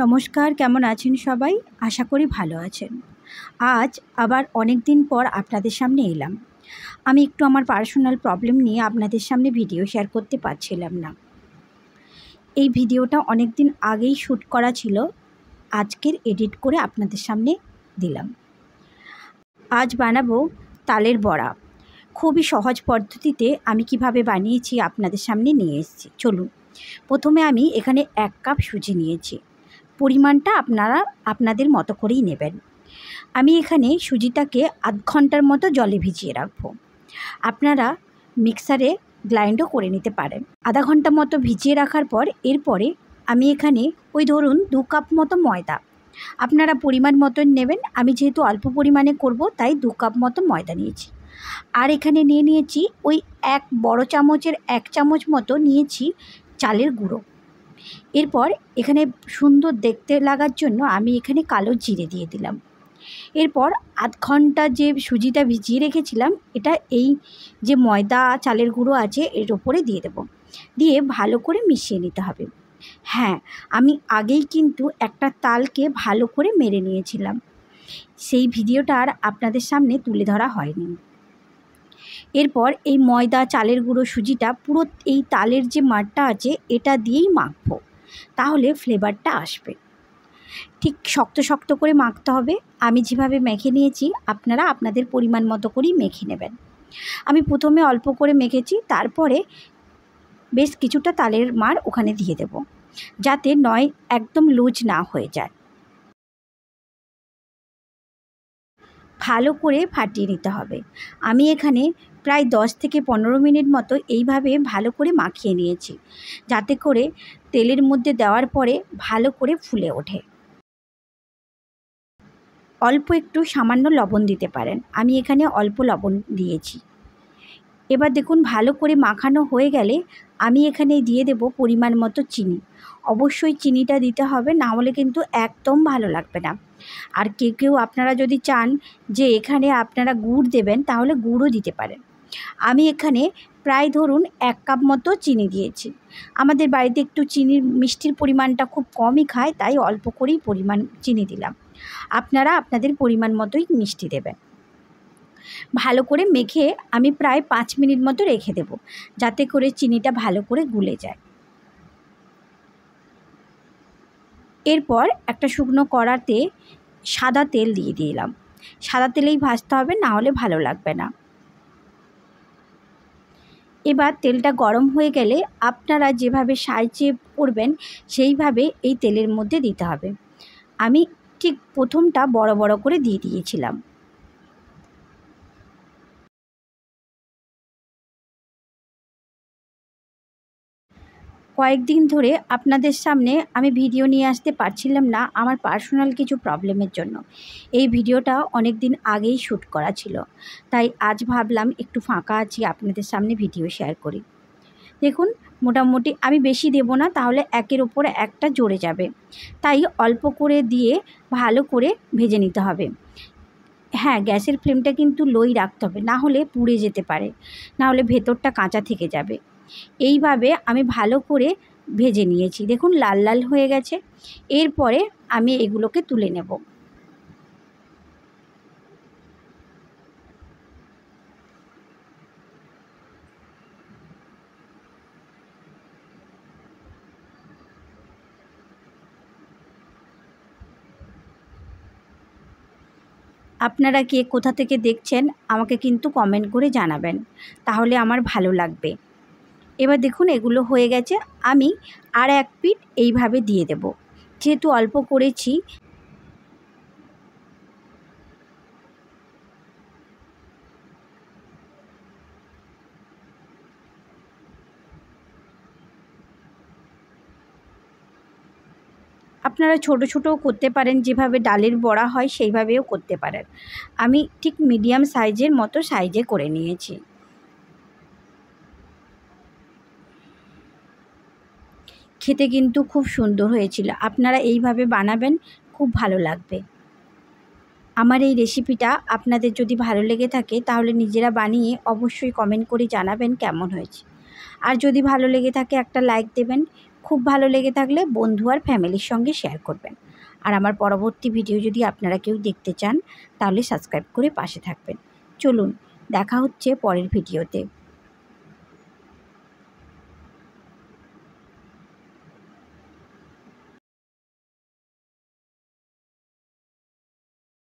নমস্কার, কেমন আছেন সবাই? আশা করি ভালো আছেন। আজ আবার অনেক দিন পর আপনাদের সামনে এলাম। আমি একটু আমার পার্সোনাল প্রবলেম নিয়ে আপনাদের সামনে ভিডিও শেয়ার করতে পারছিলাম না। এই ভিডিওটা অনেক দিন আগেই শ্যুট করা ছিল, আজকের এডিট করে আপনাদের সামনে দিলাম। আজ বানাবো তালের বড়া। খুবই সহজ পদ্ধতিতে আমি কিভাবে বানিয়েছি আপনাদের সামনে নিয়ে এসেছি। চলুন, প্রথমে আমি এখানে 1 কাপ সুজি নিয়েছি। পরিমাণটা আপনারা আপনাদের মতো করেই নেবেন। আমি এখানে সুজিটাকে আধ ঘন্টার মতো জলে ভিজিয়ে রাখবো। আপনারা মিক্সারে গ্রাইন্ডও করে নিতে পারেন। আধা ঘন্টা মতো ভিজিয়ে রাখার পর এরপরে আমি এখানে ওই ধরুন 2 কাপ মতো ময়দা, আপনারা পরিমাণ মতন নেবেন। আমি যেহেতু অল্প পরিমাণে করব তাই 2 কাপ মতো ময়দা নিয়েছি। আর এখানে নিয়েছি ওই 1 বড় চামচের 1 চামচ মতো নিয়েছি চালের গুঁড়ো। এরপর এখানে সুন্দর দেখতে লাগার জন্য আমি এখানে কালো জিরে দিয়ে দিলাম। এরপর আধ ঘন্টা যে সুজিটা ভিজিয়ে রেখেছিলাম, এটা এই যে ময়দা চালের গুঁড়ো আছে এর ওপরে দিয়ে দেব। দিয়ে ভালো করে মিশিয়ে নিতে হবে। হ্যাঁ, আমি আগেই কিন্তু একটা তালকে ভালো করে মেরে নিয়েছিলাম, সেই ভিডিওটা আর আপনাদের সামনে তুলে ধরা হয়নি। এরপর এই ময়দা চালের গুঁড়ো সুজিটা পুরো এই তালের যে মাঠটা আছে এটা দিয়েই মাখবো, তাহলে ফ্লেভারটা আসবে। ঠিক শক্ত শক্ত করে মাখতে হবে। আমি যেভাবে মেখে নিয়েছি আপনারা আপনাদের পরিমাণ মতো করেই মেখে নেবেন। আমি প্রথমে অল্প করে মেখেছি, তারপরে বেশ কিছুটা তালের মার ওখানে দিয়ে দেব, যাতে নয় একদম লুজ না হয়ে যায়। ভালো করে ফাটিয়ে নিতে হবে। আমি এখানে প্রায় 10 থেকে 15 মিনিট মতো এইভাবে ভালো করে মাখিয়ে নিয়েছি, যাতে করে তেলের মধ্যে দেওয়ার পরে ভালো করে ফুলে ওঠে। অল্প একটু সামান্য লবণ দিতে পারেন, আমি এখানে অল্প লবণ দিয়েছি। এবার দেখুন ভালো করে মাখানো হয়ে গেলে আমি এখানে দিয়ে দেব পরিমাণ মতো চিনি। অবশ্যই চিনিটা দিতে হবে, না হলে কিন্তু একদম ভালো লাগবে না। আর কেউ আপনারা যদি চান যে এখানে আপনারা গুড় দেবেন, তাহলে গুড়ও দিতে পারেন। আমি এখানে প্রায় ধরুন 1 কাপ মতো চিনি দিয়েছি। আমাদের বাড়িতে একটু চিনির মিষ্টির পরিমাণটা খুব কমই খায়, তাই অল্প করেই পরিমাণ চিনি দিলাম। আপনারা আপনাদের পরিমাণ মতোই মিষ্টি দেবেন। ভালো করে মেখে আমি প্রায় 5 মিনিট মতো রেখে দেব, যাতে করে চিনিটা ভালো করে গুলে যায়। এরপর একটা শুকনো কড়াতে সাদা তেল দিয়ে দিলাম। সাদা তেলেই ভাজতে হবে, না হলে ভালো লাগবে না। এবার তেলটা গরম হয়ে গেলে আপনারা যেভাবে সাইজে করবেন সেইভাবে এই তেলের মধ্যে দিতে হবে। আমি ঠিক প্রথমটা বড় বড় করে দিয়ে দিয়েছিলাম। কয়েকদিন ধরে আপনাদের সামনে আমি ভিডিও নিয়ে আসতে পারছিলাম না, আমার পার্সোনাল কিছু প্রবলেমের জন্য। এই ভিডিওটা অনেক দিন আগেই শ্যুট করা ছিল, তাই আজ ভাবলাম একটু ফাঁকা আছি, আপনাদের সামনে ভিডিও শেয়ার করি। দেখুন মোটামুটি আমি বেশি দেব না, তাহলে একের ওপর একটা জড়ে যাবে, তাই অল্প করে দিয়ে ভালো করে ভেজে নিতে হবে। হ্যাঁ, গ্যাসের ফ্লেমটা কিন্তু লোই রাখতে হবে, না হলে পুড়ে যেতে পারে, না হলে ভেতরটা কাঁচা থেকে যাবে। এইভাবে আমি ভালো করে ভেজে নিয়েছি, দেখুন লাল লাল হয়ে গেছে। এরপরে আমি এগুলোকে তুলে নেব। আপনারা কে কোথা থেকে দেখছেন আমাকে কিন্তু কমেন্ট করে জানাবেন, তাহলে আমার ভালো লাগবে। এবার দেখুন এগুলো হয়ে গেছে, আমি আর 1 পিঠ এইভাবে দিয়ে দেব, যেহেতু অল্প করেছি। আপনারা ছোট ছোটও করতে পারেন, যেভাবে ডালের বড়া হয় সেইভাবেও করতে পারেন। আমি ঠিক মিডিয়াম সাইজের মতো সাইজে করে নিয়েছি। খেতে কিন্তু খুব সুন্দর হয়েছিল, আপনারা এইভাবে বানাবেন, খুব ভালো লাগবে। আমার এই রেসিপিটা আপনাদের যদি ভালো লেগে থাকে তাহলে নিজেরা বানিয়ে অবশ্যই কমেন্ট করে জানাবেন কেমন হয়েছে। আর যদি ভালো লেগে থাকে একটা লাইক দেবেন, খুব ভালো লেগে থাকলে বন্ধু আর ফ্যামিলির সঙ্গে শেয়ার করবেন। আর আমার পরবর্তী ভিডিও যদি আপনারা কেউ দেখতে চান তাহলে সাবস্ক্রাইব করে পাশে থাকবেন। চলুন দেখা হচ্ছে পরের ভিডিওতে।